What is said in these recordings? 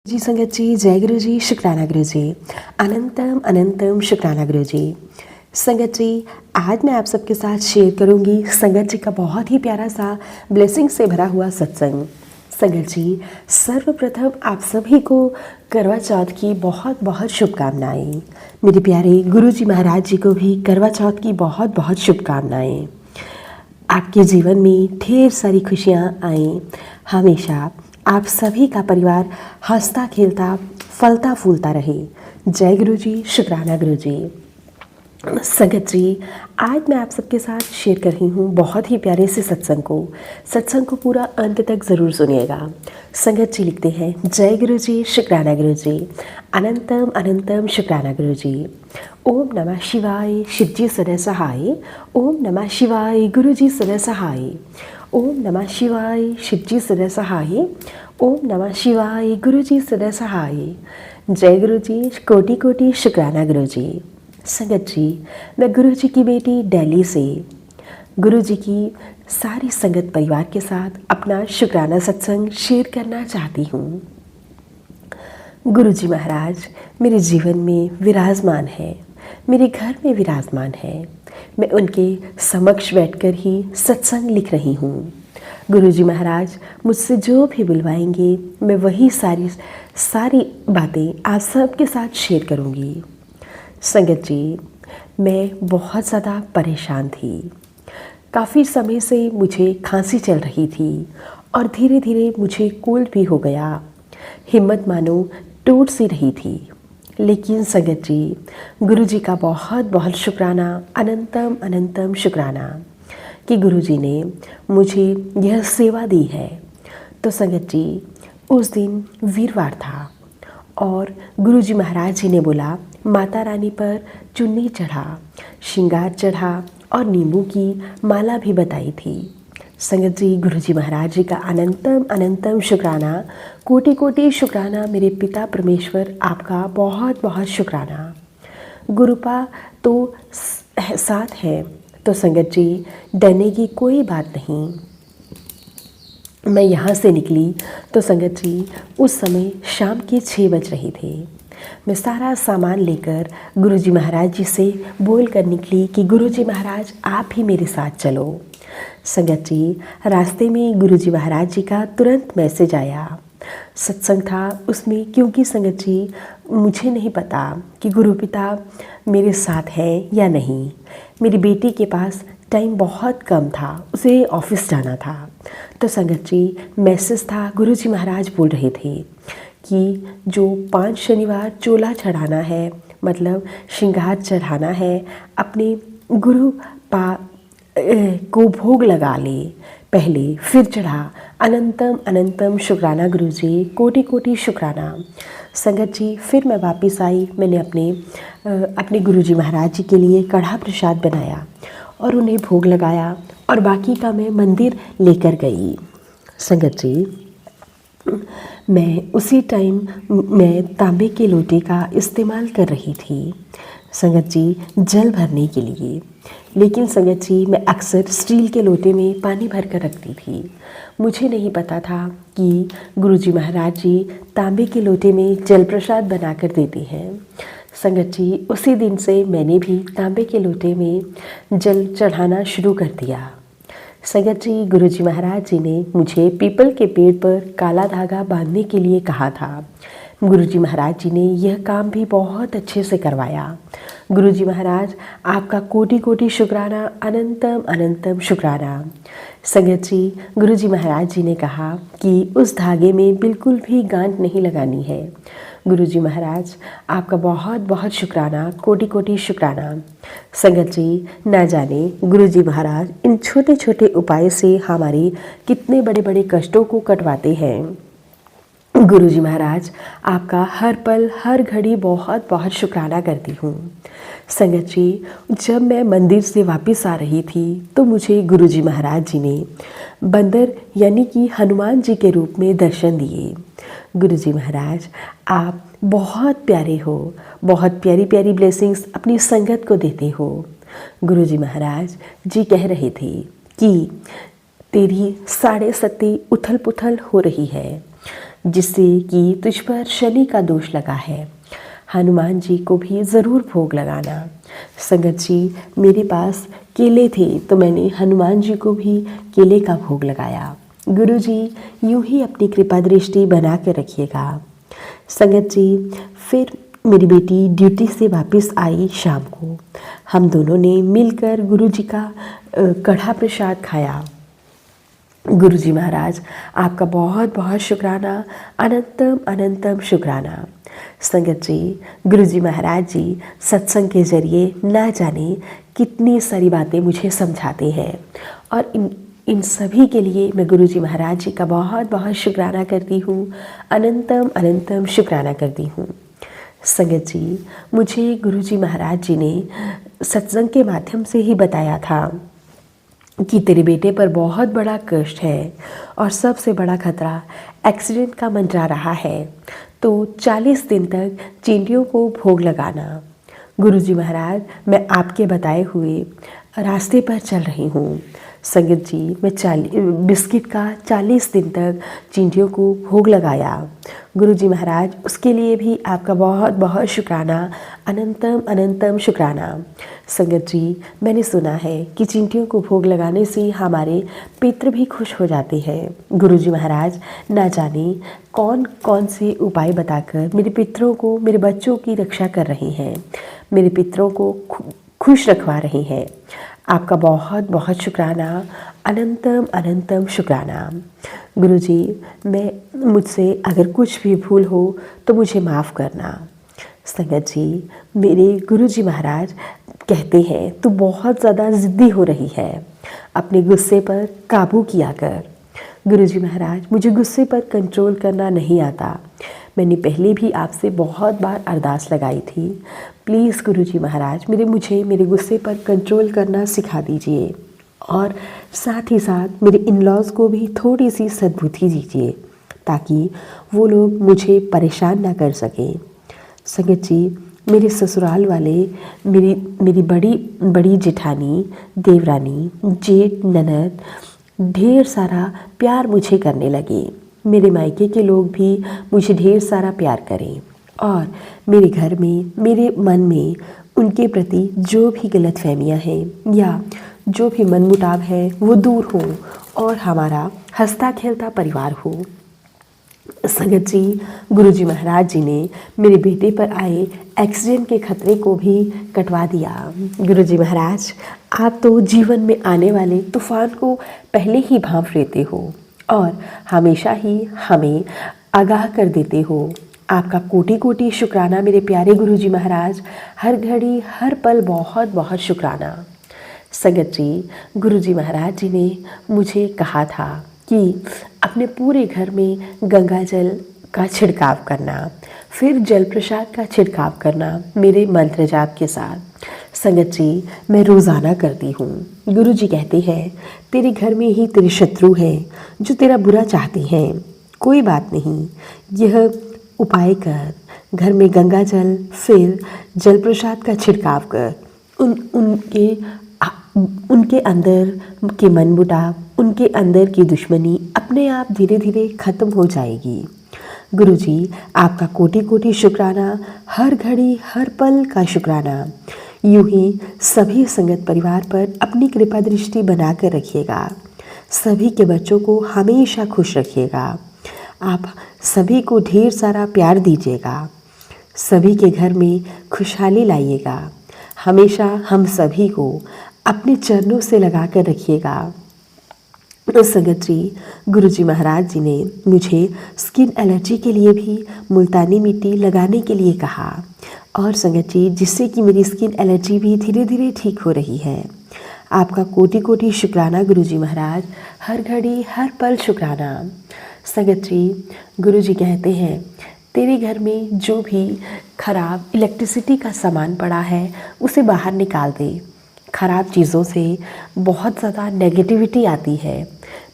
जी संगत जी, जय गुरु जी, शुक्राना गुरु जी, अनंतम अनंतम शुक्राना गुरु जी। संगत जी, आज मैं आप सबके साथ शेयर करूंगी संगत जी का बहुत ही प्यारा सा ब्लेसिंग से भरा हुआ सत्संग। संगत जी, सर्वप्रथम आप सभी को करवा चौथ की बहुत बहुत शुभकामनाएं। मेरे प्यारे गुरु जी महाराज जी को भी करवा चौथ की बहुत बहुत शुभकामनाएं। आपके जीवन में ढेर सारी खुशियाँ आएँ। हमेशा आप सभी का परिवार हंसता खेलता फलता फूलता रहे। जय गुरु जी, शुक्राना गुरु जी। संगत जी, आज मैं आप सबके साथ शेयर कर रही हूँ बहुत ही प्यारे से सत्संग को पूरा अंत तक ज़रूर सुनिएगा। संगत जी लिखते हैं, जय गुरु जी, शुक्राना गुरु जी, अनंतम अनंतम शुक्राना गुरु जी। ओम नमः शिवाय, शिव जी सदा सहाय। ओम नमः शिवाय, गुरु जी सदा सहाय। ओम नमः शिवाय, शिव जी सदा सहाय। ओम नमः शिवाय, गुरु जी सदा सहाय। जय गुरु जी, कोटि कोटि शुक्राना गुरु जी। संगत जी, मैं गुरु जी की बेटी दिल्ली से गुरु जी की सारी संगत परिवार के साथ अपना शुक्राना सत्संग शेयर करना चाहती हूँ। गुरु जी महाराज मेरे जीवन में विराजमान है, मेरे घर में विराजमान है। मैं उनके समक्ष बैठकर ही सत्संग लिख रही हूँ। गुरु जी महाराज मुझसे जो भी बुलवाएंगे मैं वही सारी बातें आप सबके साथ शेयर करूँगी। संगत जी, मैं बहुत ज़्यादा परेशान थी। काफ़ी समय से मुझे खांसी चल रही थी और धीरे धीरे मुझे कोल्ड भी हो गया। हिम्मत मानो टूट सी रही थी। लेकिन संगत जी, गुरु जी का बहुत बहुत शुक्राना, अनंतम अनंतम शुक्राना कि गुरु जी ने मुझे यह सेवा दी है। तो संगत जी, उस दिन वीरवार था और गुरु जी महाराज जी ने बोला, माता रानी पर चुन्नी चढ़ा, श्रृंगार चढ़ा और नींबू की माला भी बताई थी। संगत जी, गुरु जी महाराज जी का अनंतम अनंतम शुक्राना, कोटि कोटि शुक्राना। मेरे पिता परमेश्वर आपका बहुत बहुत शुक्राना। गुरुपा तो साथ है तो संगत जी, डरने की कोई बात नहीं। मैं यहाँ से निकली तो संगत जी उस समय शाम के 6 बज रहे थे। मैं सारा सामान लेकर गुरुजी महाराज जी से बोल कर निकली कि गुरुजी महाराज आप ही मेरे साथ चलो। संगत जी, रास्ते में गुरुजी महाराज जी का तुरंत मैसेज आया। सत्संग था उसमें, क्योंकि संगत जी मुझे नहीं पता कि गुरु पिता मेरे साथ हैं या नहीं। मेरी बेटी के पास टाइम बहुत कम था, उसे ऑफिस जाना था। तो संगत जी मैसेज था, गुरुजी महाराज बोल रहे थे कि जो 5 शनिवार चोला चढ़ाना है, मतलब श्रृंगार चढ़ाना है, अपने गुरु को भोग लगा ले पहले, फिर चढ़ा। अनंतम अनंतम शुक्राना गुरु जी, कोटि कोटि शुक्राना। संगत जी, फिर मैं वापस आई। मैंने अपने गुरु जी महाराज जी के लिए कढ़ा प्रसाद बनाया और उन्हें भोग लगाया और बाकी का मैं मंदिर लेकर गई। संगत जी, मैं उसी टाइम मैं तांबे के लोटे का इस्तेमाल कर रही थी संगत जी, जल भरने के लिए। लेकिन संगत जी, मैं अक्सर स्टील के लोटे में पानी भर कर रखती थी। मुझे नहीं पता था कि गुरुजी महाराज जी तांबे के लोटे में जल प्रसाद बना कर देते हैं। संगत जी, उसी दिन से मैंने भी तांबे के लोटे में जल चढ़ाना शुरू कर दिया। संगत जी, गुरुजी महाराज जी ने मुझे पीपल के पेड़ पर काला धागा बांधने के लिए कहा था। गुरुजी महाराज जी ने यह काम भी बहुत अच्छे से करवाया। गुरुजी महाराज आपका कोटि कोटि शुक्राना, अनंतम अनंतम शुक्राना। संगत जी, गुरुजी महाराज जी ने कहा कि उस धागे में बिल्कुल भी गांठ नहीं लगानी है। गुरुजी महाराज आपका बहुत बहुत शुक्राना, कोटि कोटि शुक्राना। संगत जी, ना जाने गुरुजी महाराज इन छोटे छोटे उपाय से हमारे कितने बड़े बड़े कष्टों को कटवाते हैं। गुरुजी महाराज आपका हर पल हर घड़ी बहुत बहुत शुक्राना करती हूँ। संगत जी, जब मैं मंदिर से वापस आ रही थी तो मुझे गुरुजी महाराज जी ने बंदर यानी कि हनुमान जी के रूप में दर्शन दिए। गुरुजी महाराज आप बहुत प्यारे हो, बहुत प्यारी प्यारी ब्लेसिंग्स अपनी संगत को देते हो। गुरुजी महाराज जी कह रहे थे कि तेरी 7.5 उथल पुथल हो रही है। जिससे कि तुझ पर शनि का दोष लगा है। हनुमान जी को भी ज़रूर भोग लगाना। संगत जी, मेरे पास केले थे तो मैंने हनुमान जी को भी केले का भोग लगाया। गुरु जी यूँ ही अपनी कृपा दृष्टि बना कर रखिएगा। संगत जी, फिर मेरी बेटी ड्यूटी से वापस आई शाम को। हम दोनों ने मिलकर गुरु जी का कढ़ा प्रसाद खाया। गुरु जी महाराज, आपका बहुत बहुत शुक्राना, अनंतम अनंतम शुक्राना। संगत जी, गुरु जी महाराज जी सत्संग के जरिए ना जाने कितनी सारी बातें मुझे समझाते हैं और इन सभी के लिए मैं गुरु जी महाराज जी का बहुत बहुत शुक्राना करती हूँ, अनंतम अनंतम शुक्राना करती हूँ। संगत जी, मुझे गुरु जी महाराज जी ने सत्संग के माध्यम से ही बताया था कि तेरे बेटे पर बहुत बड़ा कष्ट है और सबसे बड़ा खतरा एक्सीडेंट का मंडरा रहा है, तो 40 दिन तक चींटियों को भोग लगाना। गुरु जी महाराज, मैं आपके बताए हुए रास्ते पर चल रही हूँ। संगत जी, मैं बिस्किट का 40 दिन तक चींटियों को भोग लगाया। गुरु जी महाराज, उसके लिए भी आपका बहुत बहुत शुक्राना, अनंतम अनंतम शुक्राना। संगत जी, मैंने सुना है कि चींटियों को भोग लगाने से हमारे पितृ भी खुश हो जाते हैं। गुरु जी महाराज, ना जाने कौन कौन से उपाय बताकर मेरे पितरों को, मेरे बच्चों की रक्षा कर रही हैं, मेरे पितरों को खुश रखवा रही हैं। आपका बहुत बहुत शुक्राना, अनंतम अनंतम शुक्राना। गुरुजी, मुझसे अगर कुछ भी भूल हो तो मुझे माफ़ करना। संगत जी, मेरे गुरुजी महाराज कहते हैं तू बहुत ज़्यादा ज़िद्दी हो रही है, अपने गुस्से पर काबू किया कर। गुरुजी महाराज, मुझे गुस्से पर कंट्रोल करना नहीं आता। मैंने पहले भी आपसे बहुत बार अरदास लगाई थी, प्लीज़ गुरुजी महाराज मुझे मेरे गुस्से पर कंट्रोल करना सिखा दीजिए और साथ ही साथ मेरे इन लॉज़ को भी थोड़ी सी सद्बुद्धि दीजिए ताकि वो लोग मुझे परेशान ना कर सकें। संगत जी, मेरे ससुराल वाले मेरी बड़ी जेठानी, देवरानी, जेठ, ननद ढेर सारा प्यार मुझे करने लगे। मेरे मायके के लोग भी मुझे ढेर सारा प्यार करें और मेरे घर में, मेरे मन में उनके प्रति जो भी गलतफहमियां हैं या जो भी मनमुटाव है वो दूर हो और हमारा हंसता खेलता परिवार हो। संगत जी, गुरुजी महाराज जी ने मेरे बेटे पर आए एक्सीडेंट के खतरे को भी कटवा दिया। गुरुजी महाराज, आप तो जीवन में आने वाले तूफान को पहले ही भांप लेते हो और हमेशा ही हमें आगाह कर देते हो। आपका कोटि कोटि शुक्राना मेरे प्यारे गुरुजी महाराज, हर घड़ी हर पल बहुत बहुत शुक्राना। संगत जी, गुरुजी महाराज जी ने मुझे कहा था कि अपने पूरे घर में गंगा जल का छिड़काव करना, फिर जल प्रसाद का छिड़काव करना मेरे मंत्र जाप के साथ। संगत जी, मैं रोज़ाना करती हूँ। गुरुजी कहते हैं तेरे घर में ही तेरे शत्रु हैं जो तेरा बुरा चाहते हैं। कोई बात नहीं, यह उपाय कर, घर में गंगा जल फिर जल प्रसाद का छिड़काव कर। उनके अंदर के मनमुटाव, उनके अंदर की दुश्मनी अपने आप धीरे धीरे ख़त्म हो जाएगी। गुरुजी, आपका कोटि कोटि शुक्राना, हर घड़ी हर पल का शुक्राना। यूँ ही सभी संगत परिवार पर अपनी कृपा दृष्टि बना कर रखिएगा। सभी के बच्चों को हमेशा खुश रखिएगा। आप सभी को ढेर सारा प्यार दीजिएगा। सभी के घर में खुशहाली लाइएगा। हमेशा हम सभी को अपने चरणों से लगा कर रखिएगा। तो संगत जी, गुरुजी महाराज जी ने मुझे स्किन एलर्जी के लिए भी मुल्तानी मिट्टी लगाने के लिए कहा और संगत जी, जिससे कि मेरी स्किन एलर्जी भी धीरे धीरे ठीक हो रही है। आपका कोटि कोटि शुक्राना गुरुजी महाराज, हर घड़ी हर पल शुक्राना। संगत जी, गुरुजी कहते हैं तेरे घर में जो भी खराब इलेक्ट्रिसिटी का सामान पड़ा है उसे बाहर निकाल दे। खराब चीज़ों से बहुत ज़्यादा नेगेटिविटी आती है।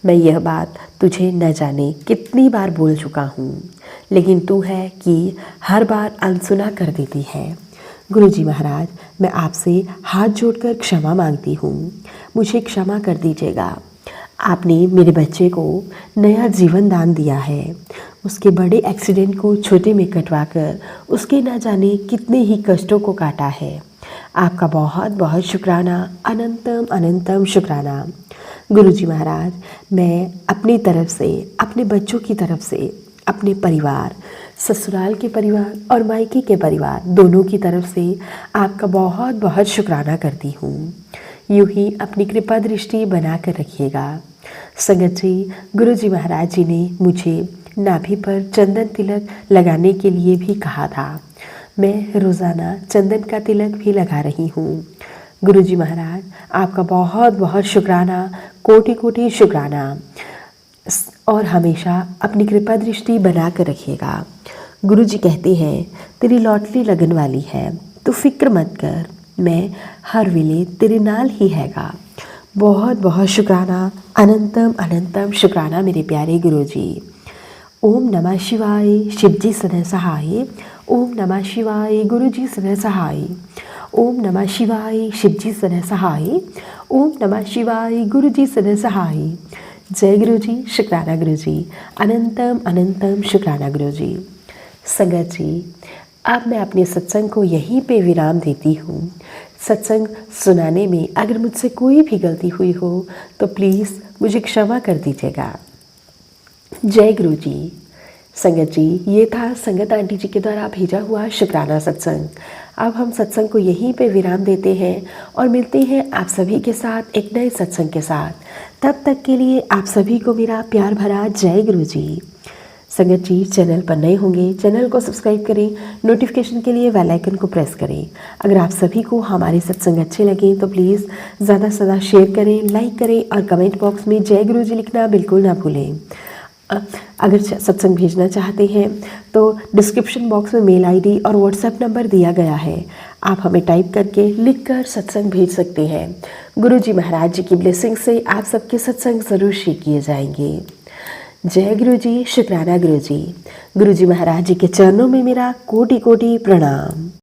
मैं यह बात तुझे न जाने कितनी बार बोल चुका हूँ, लेकिन तू है कि हर बार अनसुना कर देती है। गुरुजी महाराज, मैं आपसे हाथ जोड़कर क्षमा मांगती हूँ, मुझे क्षमा कर दीजिएगा। आपने मेरे बच्चे को नया जीवन दान दिया है, उसके बड़े एक्सीडेंट को छोटे में कटवाकर उसके ना जाने कितने ही कष्टों को काटा है। आपका बहुत बहुत शुक्राना, अनंतम अनंतम शुक्राना। गुरुजी महाराज, मैं अपनी तरफ से, अपने बच्चों की तरफ से, अपने परिवार, ससुराल के परिवार और मायके के परिवार दोनों की तरफ से आपका बहुत बहुत शुक्राना करती हूँ। यूँ ही अपनी कृपा दृष्टि बना कर रखिएगा। संगत जी, गुरुजी महाराज जी ने मुझे नाभि पर चंदन तिलक लगाने के लिए भी कहा था। मैं रोज़ाना चंदन का तिलक भी लगा रही हूँ। गुरुजी महाराज, आपका बहुत बहुत शुक्राना, कोटि कोटि शुक्राना, और हमेशा अपनी कृपा दृष्टि बना कर रखिएगा। गुरुजी कहते हैं, तेरी लॉटरी लगन वाली है, तो फिक्र मत कर, मैं हर वेले तेरे नाल ही हैगा। बहुत बहुत शुक्राना, अनंतम अनंतम शुक्राना मेरे प्यारे गुरुजी। ओम नमः शिवाय, शिवजी सदा सहाय। ओम नमः शिवाय, गुरुजी सदा सहाय। ओम नमः शिवाय, शिवजी सदा सहाय। ओम नमः शिवाय, गुरुजी सदा सहाय। जय गुरुजी, शुक्राना गुरुजी, अनंतम अनंतम शुक्राना गुरुजी। संगत जी, अब मैं अपने सत्संग को यहीं पे विराम देती हूँ। सत्संग सुनाने में अगर मुझसे कोई भी गलती हुई हो तो प्लीज़ मुझे क्षमा कर दीजिएगा। जय गुरुजी। संगत जी, ये था संगत आंटी जी के द्वारा भेजा हुआ शुक्राना सत्संग। अब हम सत्संग को यहीं पे विराम देते हैं और मिलते हैं आप सभी के साथ एक नए सत्संग के साथ। तब तक के लिए आप सभी को मेरा प्यार भरा जय गुरुजी। संगत जी, चैनल पर नए होंगे, चैनल को सब्सक्राइब करें, नोटिफिकेशन के लिए बेल आइकन को प्रेस करें। अगर आप सभी को हमारे सत्संग अच्छे लगें तो प्लीज़ ज़्यादा से ज़्यादा शेयर करें, लाइक करें और कमेंट बॉक्स में जय गुरुजी लिखना बिल्कुल ना भूलें। अगर सत्संग भेजना चाहते हैं तो डिस्क्रिप्शन बॉक्स में मेल आईडी और व्हाट्सएप नंबर दिया गया है, आप हमें टाइप करके लिखकर सत्संग भेज सकते हैं। गुरुजी महाराज जी की ब्लेसिंग से आप सबके सत्संग ज़रूर शेयर किए जाएंगे। जय गुरुजी, शुक्राना गुरुजी। गुरुजी महाराज जी के चरणों में मेरा कोटि कोटि प्रणाम।